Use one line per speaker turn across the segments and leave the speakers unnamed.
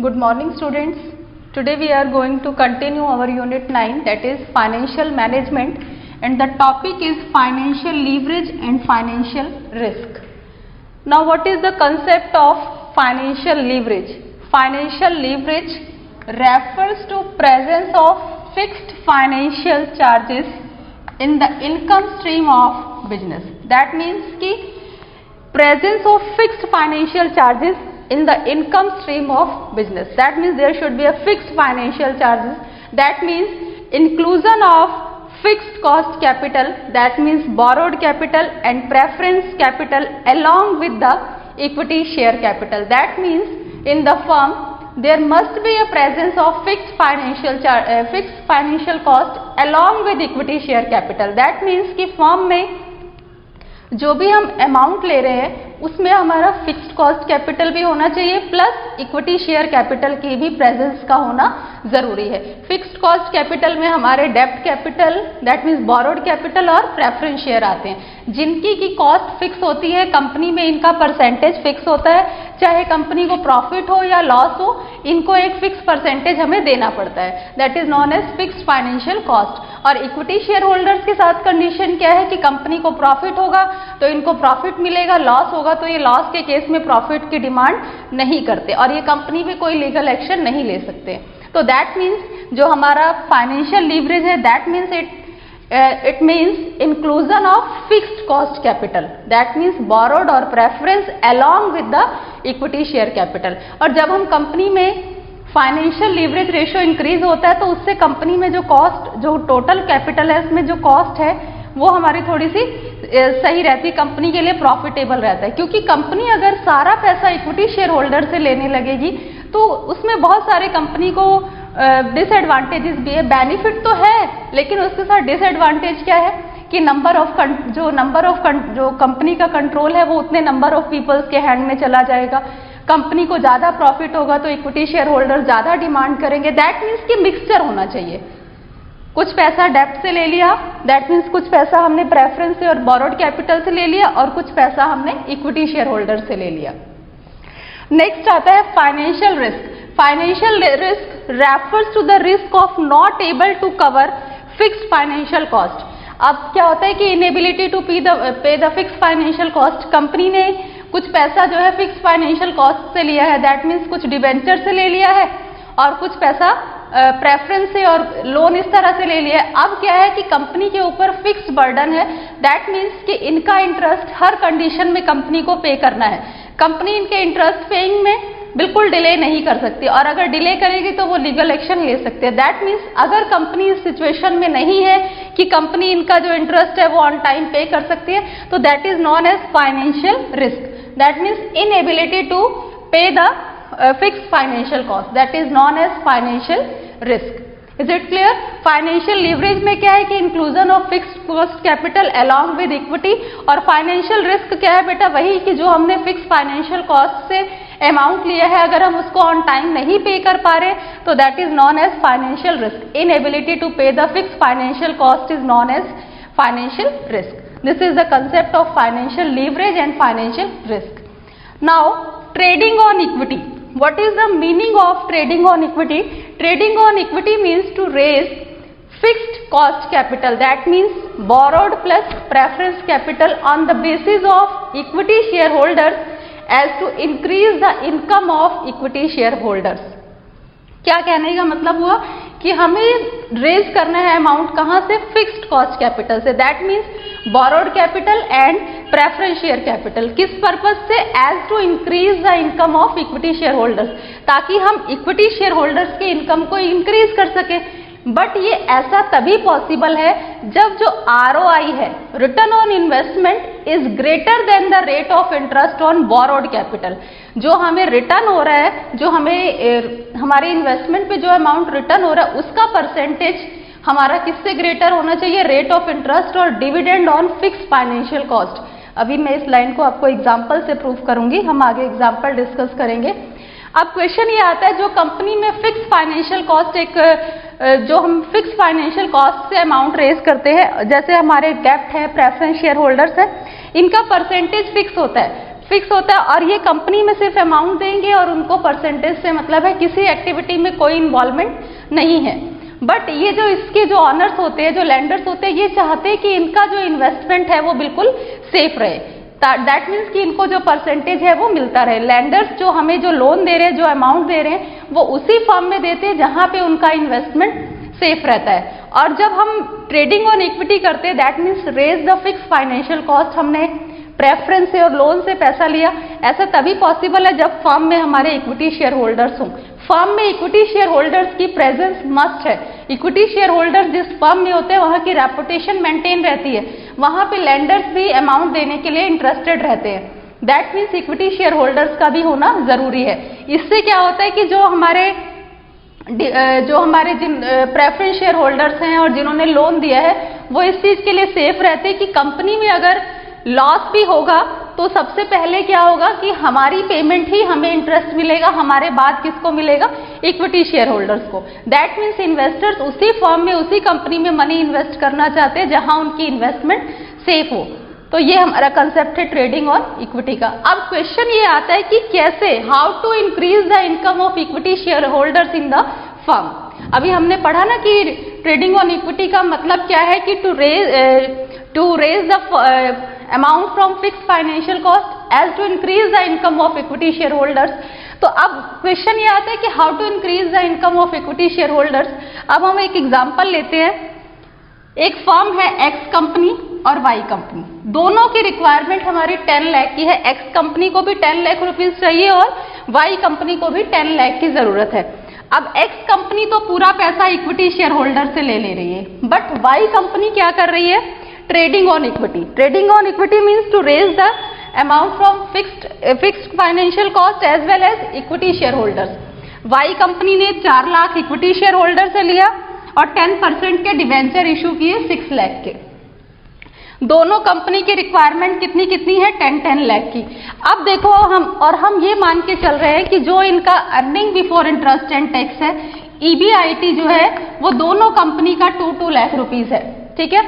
Good morning students. Today we are going to continue our unit 9, that is financial management, and the topic is financial leverage and financial risk. Now what is the concept of financial leverage? Financial leverage refers to presence of fixed financial charges in the income stream of business. That means कि presence of fixed financial charges in the income stream of business. That means there should be a fixed financial charges. That means inclusion of fixed cost capital, that means borrowed capital and preference capital along with the equity share capital. That means in the firm there must be a presence of fixed financial cost along with equity share capital. That means कि firm में जो भी हम amount ले रहे हैं उसमें हमारा फिक्स्ड कॉस्ट कैपिटल भी होना चाहिए प्लस इक्विटी शेयर कैपिटल की भी प्रेजेंस का होना जरूरी है. फिक्स्ड कॉस्ट कैपिटल में हमारे डेब्ट capital, that means borrowed capital और प्रेफरेंस शेयर आते हैं, जिनकी की कॉस्ट फिक्स होती है. कंपनी में इनका परसेंटेज फिक्स होता है, चाहे कंपनी को प्रॉफिट हो या लॉस हो, इनको एक फिक्स परसेंटेज हमें देना पड़ता है. That is known as fixed financial cost. और इक्विटी शेयर होल्डर्स के साथ कंडीशन क्या है कि कंपनी को प्रॉफिट होगा तो इनको प्रॉफिट मिलेगा, लॉस होगा तो ये लॉस के केस में प्रॉफिट की डिमांड नहीं करते और ये कंपनी पे कोई लीगल एक्शन नहीं ले सकते. तो दैट मीन्स जो हमारा फाइनेंशियल लीवरेज है, that means it means inclusion of fixed cost capital, that means borrowed और preference along with the equity share capital. और जब हम कंपनी में फाइनेंशियल लीवरेज रेशियो इंक्रीज होता है तो उससे कंपनी में जो कॉस्ट, जो टोटल कैपिटल है उसमें जो कॉस्ट है वो हमारी थोड़ी सी सही रहती है, कंपनी के लिए प्रॉफिटेबल रहता है. क्योंकि कंपनी अगर सारा पैसा इक्विटी शेयर होल्डर से लेने लगेगी तो उसमें बहुत सारे कंपनी को डिसएडवांटेजेस भी है. बेनिफिट तो है लेकिन उसके साथ डिसएडवांटेज क्या है कि नंबर ऑफ जो कंपनी का कंट्रोल है वो उतने नंबर ऑफ पीपल्स के हैंड में चला जाएगा. कंपनी को ज्यादा प्रॉफिट होगा तो इक्विटी शेयर होल्डर ज्यादा डिमांड करेंगे. दैट मीन्स कि मिक्सचर होना चाहिए. कुछ पैसा डेब्ट से ले लिया, दैट मीन्स कुछ पैसा हमने प्रेफरेंस से और बोरोड कैपिटल से ले लिया और कुछ पैसा हमने इक्विटी शेयर होल्डर से ले लिया. नेक्स्ट आता है financial risk. Financial risk refers to the risk of not able to cover fixed financial cost. अब क्या होता है कि inability to pay the fixed financial cost. Company ने कुछ पैसा जो है फिक्स्ड फाइनेंशियल कॉस्ट से लिया है, दैट मीन्स कुछ डिबेंचर से ले लिया है और कुछ पैसा प्रेफरेंस से और लोन इस तरह से ले लिया है. अब क्या है कि कंपनी के ऊपर फिक्स्ड बर्डन है, दैट मीन्स कि इनका इंटरेस्ट हर कंडीशन में कंपनी को पे करना है. कंपनी इनके इंटरेस्ट पेइंग में बिल्कुल डिले नहीं कर सकती और अगर डिले करेगी तो वो लीगल एक्शन ले सकते हैं. दैट मीन्स अगर कंपनी इस सिचुएशन में नहीं है कि कंपनी इनका जो इंटरेस्ट है वो ऑन टाइम पे कर सकती है तो that is known as financial risk. That means inability to pay the fixed financial cost, that is known as financial risk. Is it clear? Financial leverage में क्या है कि inclusion of fixed cost capital along with equity. और financial risk क्या है बेटा, वही कि जो हमने fixed financial cost से amount लिया है अगर हम उसको on time नहीं पे कर पा रहे तो that is known as financial risk. Inability to pay the fixed financial cost is known as financial risk. This is the concept of financial leverage and financial risk. Now trading on equity. What is the meaning of trading on equity? Trading on equity means to raise fixed cost capital, that means borrowed plus preference capital on the basis of equity shareholders as to increase the income of equity shareholders. क्या कहने का मतलब हुआ कि हमें raise करना है amount कहाँ से, फिक्स्ड कॉस्ट कैपिटल से, that means borrowed capital and preference share capital. किस पर्पज से? As to increase the income of equity share holders, ताकि हम इक्विटी शेयर होल्डर्स के इनकम को इंक्रीज कर सके. बट ये ऐसा तभी पॉसिबल है जब जो ROI है, return on investment, is greater than the rate of interest on borrowed capital. जो हमें रिटर्न हो रहा है, जो हमें हमारे इन्वेस्टमेंट पे जो अमाउंट रिटर्न हो रहा है उसका परसेंटेज हमारा किससे ग्रेटर होना चाहिए, रेट ऑफ इंटरेस्ट और dividend on fixed financial cost. अभी मैं इस लाइन को आपको एग्जाम्पल से प्रूव करूंगी, हम आगे एग्जाम्पल डिस्कस करेंगे. अब क्वेश्चन ये आता है जो कंपनी में फिक्स फाइनेंशियल कॉस्ट, जो हम फिक्स फाइनेंशियल कॉस्ट से अमाउंट रेज करते हैं, जैसे हमारे डेब्ट है, प्रेफरेंस शेयर होल्डर्स है, इनका परसेंटेज फिक्स होता है. फिक्स होता है और ये कंपनी में सिर्फ अमाउंट देंगे और उनको परसेंटेज से मतलब है, किसी एक्टिविटी में कोई इन्वॉल्वमेंट नहीं है। बट ये जो इसके जो ऑनर्स होते हैं, जो लैंडर्स होते हैं, ये चाहते हैं कि इनका जो इन्वेस्टमेंट है वो बिल्कुल सेफ रहे। दैट मीन्स कि इनको जो परसेंटेज है वो मिलता रहे। लैंडर्स जो हमें जो लोन दे रहे हैं, जो अमाउंट दे रहे हैं, वो उसी फर्म में देते हैं जहां पे उनका इन्वेस्टमेंट सेफ रहता है। और जब हम ट्रेडिंग ऑन इक्विटी करते हैं, that means raise the fix financial cost, हमने प्रेफरेंस से और लोन से पैसा लिया, ऐसा तभी पॉसिबल है जब फर्म में हमारे इक्विटी शेयर होल्डर्स हों। फर्म में इक्विटी शेयर होल्डर्स की प्रेजेंस मस्ट है। इक्विटी शेयर होल्डर्स जिस फर्म में होते हैं वहां की रेपुटेशन मेंटेन रहती है, वहां पे लैंडर्स भी अमाउंट देने के लिए इंटरेस्टेड रहते हैं। That means equity share holders का भी होना जरूरी है। इससे क्या होता है कि जो हमारे जिन प्रेफरेंस शेयर होल्डर्स हैं और जिन्होंने लोन दिया है, वो इस चीज के लिए सेफ रहते हैं कि कंपनी में अगर लॉस भी होगा तो सबसे पहले क्या होगा कि हमारी पेमेंट ही हमें इंटरेस्ट मिलेगा, हमारे बाद किसको मिलेगा? इक्विटी शेयर होल्डर्स को। दैट मीन्स इन्वेस्टर्स उसी फर्म में, उसी कंपनी में मनी इन्वेस्ट करना चाहते हैं जहां उनकी इन्वेस्टमेंट सेफ हो। तो ये हमारा कंसेप्ट है ट्रेडिंग ऑन इक्विटी का। अब क्वेश्चन ये आता है कि कैसे, how to increase the income of equity share holders in the firm. अभी हमने पढ़ा ना कि ट्रेडिंग ऑन इक्विटी का मतलब क्या है कि to raise the amount from fix financial cost as to increase the income of equity share holders. तो अब क्वेश्चन ये आता है कि how to increase the income of equity share holders. अब हम एक एग्जांपल लेते हैं। एक फर्म है एक्स कंपनी और वाई कंपनी, दोनों की रिक्वायरमेंट हमारी 10 लाख की है। एक्स कंपनी को भी 10 लाख रुपीज चाहिए और वाई कंपनी को भी 10 लाख की जरूरत है। अब एक्स कंपनी तो पूरा पैसा इक्विटी शेयर होल्डर से ले रही है, बट वाई कंपनी क्या कर रही है? Trading on equity. Trading on equity means to raise the amount from fixed financial cost as well as equity share holders. Y company ने 4 लाख इक्विटी शेयर होल्डर से लिया और 10% के डिवेंचर इशू किए 6 लाख के। दोनों कंपनी की रिक्वायरमेंट कितनी कितनी है? 10 लाख की। अब देखो हम ये मान के चल रहे हैं कि जो इनका earning before interest and tax है, EBIT जो है, वो दोनों कंपनी का 2 लाख रुपीज है। ठीक है।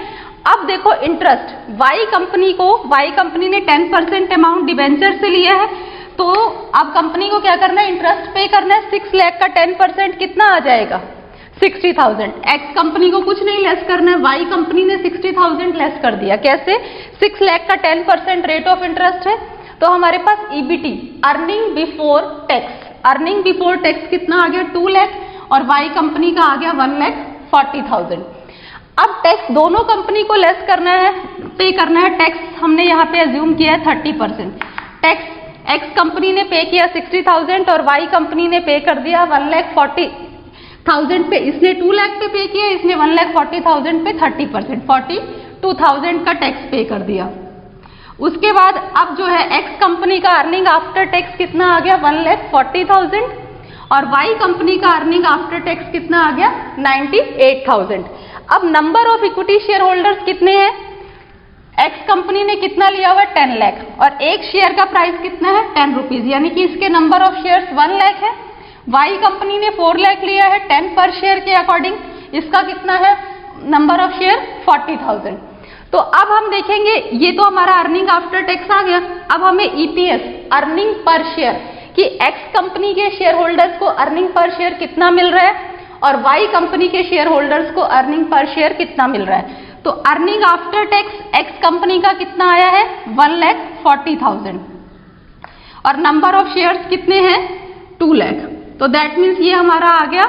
अब देखो इंटरेस्ट, वाई कंपनी ने 10% अमाउंट डिवेंचर से लिया है, तो अब कंपनी को क्या करना है? इंटरेस्ट पे करना है। 6 लाख का 10% कितना आ जाएगा? 60,000। एक्स कंपनी को कुछ नहीं लेस करना है, वाई कंपनी ने 60,000 लेस कर दिया। कैसे? 6 लाख का 10% रेट ऑफ इंटरेस्ट है, तो हमारे पास EBT, earning before tax, earning before tax कितना आ गया? 2 लाख और वाई कंपनी का आ गया 1,40,000। अब टैक्स दोनों कंपनी को लेस करना है, पे करना है। टैक्स हमने यहाँ पे अज्यूम किया है 30%। टैक्स एक्स कंपनी ने पे किया 60,000 और वाई कंपनी ने पे कर दिया 1,40,000 पे। इसने 2 लाख पे किया, इसने 1,40,000 पे 30%, 42,000 का टैक्स पे कर दिया। उसके बाद अब जो है एक्स कंपनी का अर्निंग आफ्टर टैक्स कितना आ गया? 1,40,000 और वाई कंपनी का अर्निंग आफ्टर टैक्स कितना आ गया? 98,000। अब number of equity share holders कितने हैं? एक्स कंपनी ने कितना लिया हुआ है? 10 लाख और एक शेयर का प्राइस कितना है? 10 रुपीज, यानी कि इसके नंबर ऑफ शेयर्स 1 लाख है। वाई कंपनी ने 4 लाख लिया है 10 पर शेयर के अकॉर्डिंग, इसका कितना है नंबर ऑफ शेयर? 40,000। तो अब हम देखेंगे, ये तो हमारा अर्निंग आफ्टर टैक्स आ गया। अब हमें EPS, अर्निंग पर शेयर, कि एक्स कंपनी के शेयर होल्डर्स को अर्निंग पर शेयर कितना मिल रहा है और वाई कंपनी के शेयर होल्डर्स को अर्निंग पर शेयर कितना मिल रहा है। तो earning after tax x company का कितना आया है? 1,40,000 और नंबर ऑफ शेयर्स कितने हैं? 2 लाख। तो दैट मीन्स ये हमारा आ गया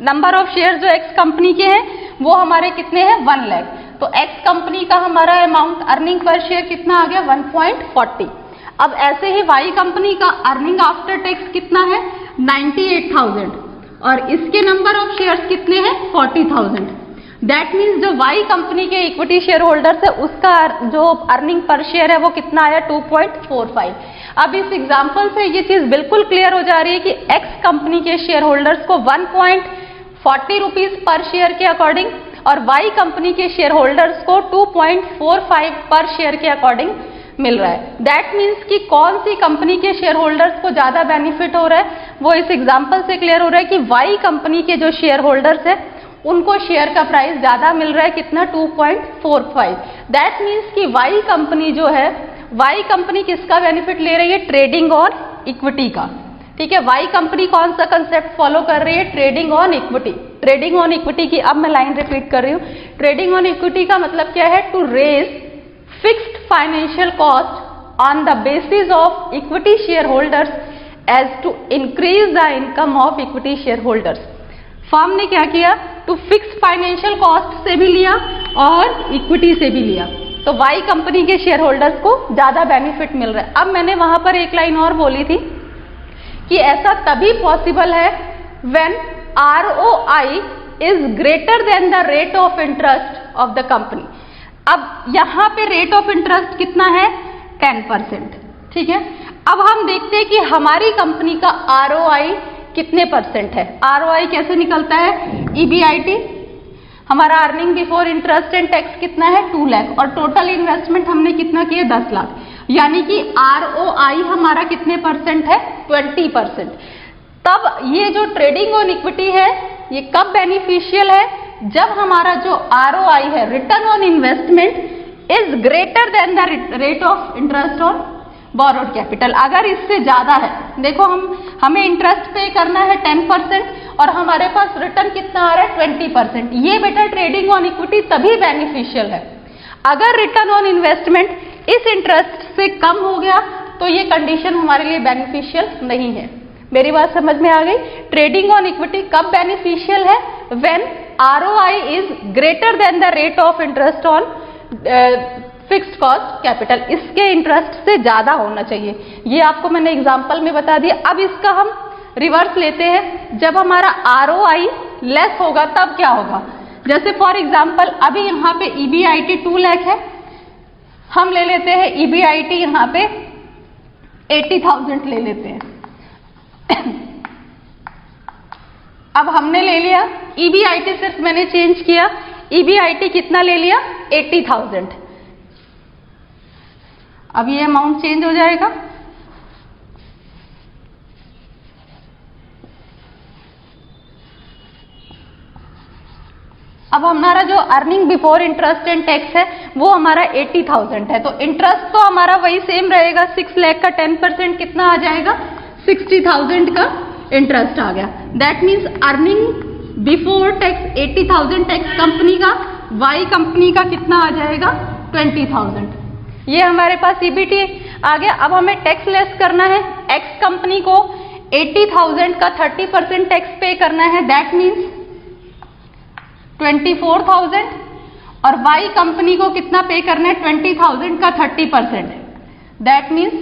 नंबर ऑफ शेयर जो एक्स कंपनी के हैं वो हमारे कितने हैं? 1 लाख। तो एक्स कंपनी का हमारा अमाउंट अर्निंग पर शेयर कितना आ गया? 1.40। अब ऐसे ही वाई कंपनी का अर्निंग आफ्टर टैक्स कितना है? 98,000 और इसके नंबर ऑफ शेयर्स कितने हैं? 40,000। दैट मीन्स जो वाई कंपनी के इक्विटी शेयर होल्डर्स है उसका जो अर्निंग पर शेयर है वो कितना आया? 2.45। अब इस एग्जांपल से ये चीज बिल्कुल क्लियर हो जा रही है कि एक्स कंपनी के शेयर होल्डर्स को 1.40 रुपीज पर शेयर के अकॉर्डिंग और वाई कंपनी के शेयर होल्डर्स को 2.45 पर शेयर के अकॉर्डिंग मिल रहा है। दैट मीन्स कि कौन सी कंपनी के शेयर होल्डर्स को ज्यादा बेनिफिट हो रहा है वो इस एग्जांपल से क्लियर हो रहा है कि वाई कंपनी के जो शेयर होल्डर्स है उनको शेयर का प्राइस ज्यादा मिल रहा है, कितना? 2.45। दैट मीन्स कि वाई कंपनी जो है वाई कंपनी किसका बेनिफिट ले रही है? ट्रेडिंग ऑन इक्विटी का। ठीक है, वाई कंपनी कौन सा कंसेप्ट फॉलो कर रही है? Trading on equity. Trading on equity की अब मैं लाइन रिपीट कर रही हूँ। ट्रेडिंग ऑन इक्विटी का मतलब क्या है? To raise fixed financial cost on the basis of equity share holders as to increase the income of equity share holders. Firm ने क्या किया? टू फिक्स फाइनेंशियल कॉस्ट से भी लिया और इक्विटी से भी लिया, तो वाई कंपनी के शेयर होल्डर्स को ज्यादा बेनिफिट मिल रहा है। अब मैंने वहां पर एक लाइन और बोली थी कि ऐसा तभी पॉसिबल है when ROI is greater than the rate of interest of the company. अब यहां पे रेट ऑफ इंटरेस्ट कितना है? 10%। ठीक है, अब हम देखते हैं कि हमारी कंपनी का ROI कितने परसेंट है। ROI कैसे निकलता है? EBIT, हमारा earning before interest and tax कितना है? 2 लाख, और टोटल इन्वेस्टमेंट हमने कितना किया? 10 लाख, यानी कि ROI हमारा कितने परसेंट है? 20%। तब ये जो ट्रेडिंग ऑन इक्विटी है ये कब बेनिफिशियल है? जब हमारा जो ROI है, return on investment, is greater than the rate of interest on borrowed capital. अगर इससे ज्यादा है, देखो हमें इंटरेस्ट पे करना है 10% और हमारे पास रिटर्न कितना आ रहा है? 20%। ये बेटा ट्रेडिंग ऑन इक्विटी तभी बेनिफिशियल है। अगर रिटर्न ऑन इन्वेस्टमेंट इस इंटरेस्ट से कम हो गया तो ये कंडीशन हमारे लिए बेनिफिशियल नहीं है। मेरी बात समझ में आ गई? ट्रेडिंग ऑन इक्विटी कब बेनिफिशियल है? When ROI is greater than the rate of interest on fixed cost capital. इसके इंटरेस्ट से ज्यादा होना चाहिए। ये आपको मैंने एग्जांपल में बता दिया। अब इसका हम रिवर्स लेते हैं, जब हमारा ROI लेस होगा तब क्या होगा? जैसे फॉर एग्जांपल अभी यहाँ पे EBIT 2 लाख है, हम ले लेते हैं EBIT यहाँ पे 80,000 ले लेते हैं। अब हमने ले लिया EBIT, सिर्फ मैंने चेंज किया, EBIT कितना ले लिया? 80,000। अब ये अमाउंट चेंज हो जाएगा, अब हमारा जो earning before interest and tax है वो हमारा 80,000 है, तो इंटरेस्ट तो हमारा वही सेम रहेगा। 6 लाख का 10% कितना आ जाएगा? 60,000 का इंटरेस्ट आ गया। That means earning before tax 80,000 tax company का, वाई कंपनी का कितना आ जाएगा? 20,000। ये हमारे पास EBT आ गया। अब हमें टैक्स लेस करना है। एक्स कंपनी को 80,000 का 30% टैक्स पे करना है, दैट मीन्स 24,000, और वाई कंपनी को कितना पे करना है? 20,000 का 30%, दैट मीन्स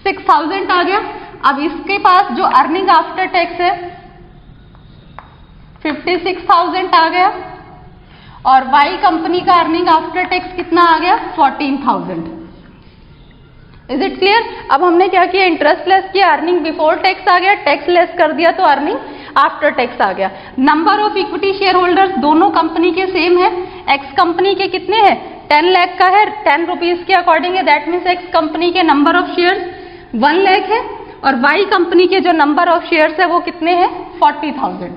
6,000 आ गया। अब इसके पास जो अर्निंग आफ्टर टैक्स है 56,000 आ गया, और वाई कंपनी का अर्निंग आफ्टर टैक्स कितना आ गया? 14,000। Is it clear? अब हमने क्या किया? इंटरेस्ट लेस किया, अर्निंग बिफोर टैक्स आ गया, टैक्स लेस कर दिया तो अर्निंग आफ्टर टैक्स आ गया। Number of equity share holders दोनों कंपनी के सेम है। एक्स कंपनी के कितने हैं? 10 लाख का है, 10 रुपीज के अकॉर्डिंग है, दैट मीन्स एक्स कंपनी के नंबर ऑफ शेयर्स 1 लाख है, और वाई कंपनी के जो नंबर ऑफ शेयर्स है वो कितने हैं? 40,000।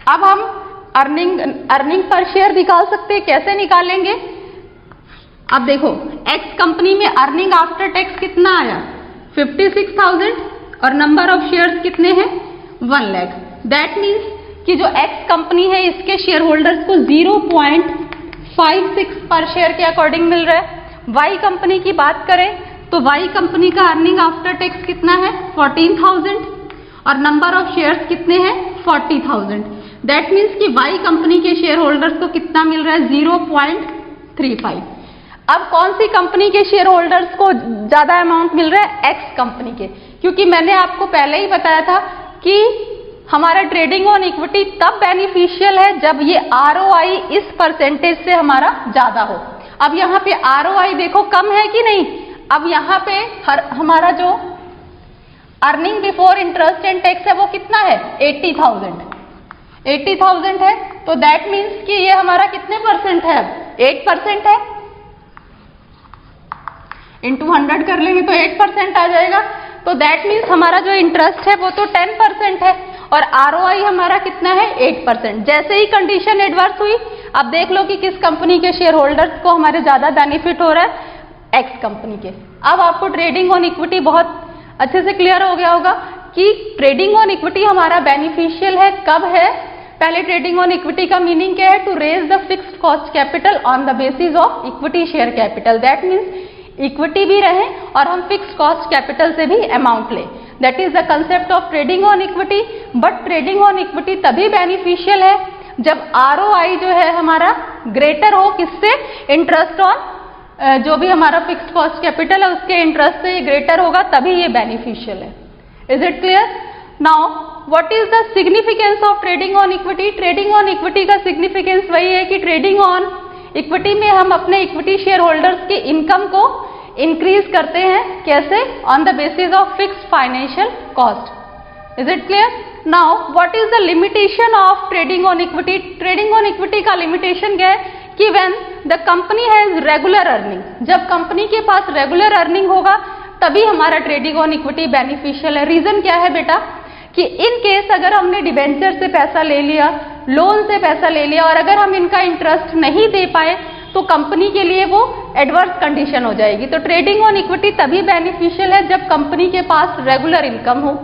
अब हम अर्निंग पर शेयर निकाल सकते हैं। कैसे निकालेंगे? अब देखो, एक्स कंपनी में अर्निंग आफ्टर टैक्स कितना आया? 56,000, और नंबर ऑफ शेयर्स कितने हैं? 1 लाख। दैट मीन्स कि जो एक्स कंपनी है इसके शेयर होल्डर्स को 0.56 पर शेयर के अकॉर्डिंग मिल रहा है। वाई कंपनी की बात करें तो वाई कंपनी का अर्निंग आफ्टर टैक्स कितना है? 14,000, और नंबर ऑफ शेयर्स कितने हैं? 40,000। दैट मीन्स कि वाई कंपनी के शेयर होल्डर्स को कितना मिल रहा है? 0.35। अब कौन सी कंपनी के शेयर होल्डर्स को ज्यादा अमाउंट मिल रहा है? एक्स कंपनी के, क्योंकि मैंने आपको पहले ही बताया था कि हमारा ट्रेडिंग ऑन इक्विटी तब बेनिफिशियल है जब ये ROI इस परसेंटेज से हमारा ज्यादा हो। अब यहाँ पे ROI देखो कम है कि नहीं? अब यहाँ पे हमारा जो earning before interest and tax है वो कितना है? 80,000 है, तो दैट मीन्स कि ये हमारा कितने परसेंट है? अब 8% है, इंटू 100 कर लेंगे तो 8% आ जाएगा। तो दैट मीन्स हमारा जो इंटरेस्ट है वो तो 10% है, और ROI हमारा कितना है? 8%। जैसे ही कंडीशन एडवर्स हुई अब देख लो कि किस कंपनी के शेयर होल्डर्स को हमारे ज्यादा बेनिफिट हो रहा है, एक्स कंपनी के। अब आपको ट्रेडिंग ऑन इक्विटी बहुत अच्छे से क्लियर हो गया होगा कि ट्रेडिंग ऑन इक्विटी हमारा बेनिफिशियल है, कब है। पहले ट्रेडिंग ऑन इक्विटी का मीनिंग क्या है, to raise the fixed cost capital on the basis of equity share capital. That means equity भी रहे और हम फिक्स्ड कॉस्ट कैपिटल से भी अमाउंट लें। That is the concept of trading on equity. But trading on equity तभी beneficial है जब ROI जो है हमारा ग्रेटर हो, किससे, इंटरेस्ट ऑन जो भी हमारा फिक्स्ड कॉस्ट कैपिटल है उसके इंटरेस्ट से ग्रेटर होगा, तभी ये बेनिफिशियल है। Is it clear? Now what is the significance of trading on equity? Trading on equity का सिग्निफिकेंस वही है कि ट्रेडिंग ऑन इक्विटी में हम अपने इक्विटी शेयर होल्डर्स की इनकम को इंक्रीज करते हैं। कैसे? On the basis of fixed financial cost. Is it clear? Now what is the limitation of trading on equity? Trading on equity का लिमिटेशन क्या है कि when the company has regular earning, जब company के पास रेगुलर अर्निंग होगा तभी हमारा ट्रेडिंग ऑन इक्विटी बेनिफिशियल है। रीजन क्या है बेटा कि इन केस अगर हमने डिबेंचर से पैसा ले लिया, लोन से पैसा ले लिया और अगर हम इनका इंटरेस्ट नहीं दे पाए तो कंपनी के लिए वो एडवर्स कंडीशन हो जाएगी। तो ट्रेडिंग ऑन इक्विटी तभी बेनिफिशियल है जब कंपनी के पास रेगुलर इनकम हो।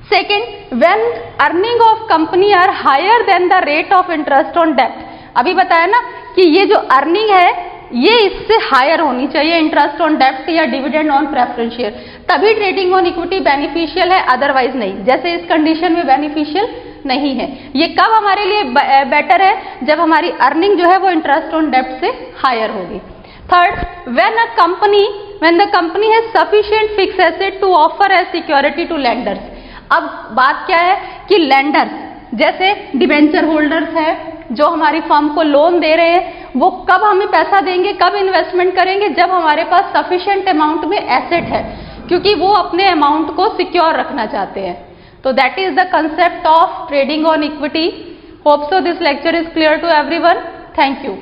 Second, when earning of company are higher than the rate of interest on डेब्ट। अभी बताया ना कि ये जो अर्निंग है ये इससे हायर होनी चाहिए, इंटरेस्ट ऑन डेब्ट या डिविडेंड ऑन प्रेफरेंस शेयर, तभी ट्रेडिंग ऑन इक्विटी बेनिफिशियल है, अदरवाइज नहीं। जैसे इस कंडीशन में बेनिफिशियल नहीं है। ये कब हमारे लिए बेटर है? जब हमारी अर्निंग जो है वो इंटरेस्ट ऑन डेब्ट से हायर होगी। Third, when the company has sufficient fixed asset to offer as security to lenders. अब बात क्या है कि लेंडर्स जैसे डिबेंचर होल्डर्स है जो हमारी फर्म को लोन दे रहे हैं, वो कब हमें पैसा देंगे, कब इन्वेस्टमेंट करेंगे? जब हमारे पास सफिशिएंट अमाउंट में एसेट है, क्योंकि वो अपने अमाउंट को सिक्योर रखना चाहते हैं। तो that is the concept of trading on equity. Hope so this lecture is clear to everyone. Thank you.